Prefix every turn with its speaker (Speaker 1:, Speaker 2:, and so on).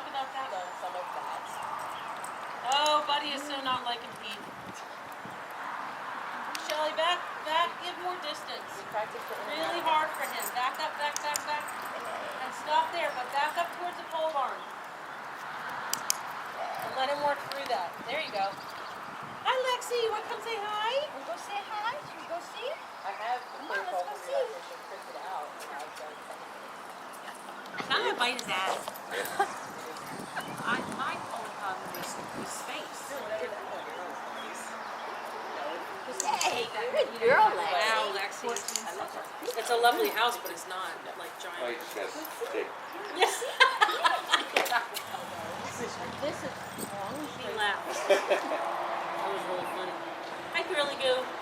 Speaker 1: talk about that?
Speaker 2: Done some of that.
Speaker 1: Oh, Buddy is so not liking Pete. Shelly, back, give more distance.
Speaker 2: We practiced it in
Speaker 1: Really hard for him. Back up. And stop there, but back up towards the pole barn. And let him work through that. There you go. Hi, Lexi. You want to come say hi?
Speaker 3: Wanna go say hi? Should we go see?
Speaker 2: I have the
Speaker 3: Come on,
Speaker 2: protocol
Speaker 3: let's go
Speaker 2: for relaxation printed out and I've done
Speaker 4: I'm gonna bite his ass. My only problem is space.
Speaker 3: Hey, good girl, Lexi.
Speaker 1: Wow, Lexi. It's a lovely house, but it's not like
Speaker 5: Oh,
Speaker 1: giant.
Speaker 5: you just got stick.
Speaker 1: Yes.
Speaker 2: This is long.
Speaker 1: She laughs. That was really funny. Hi, Girly Goo.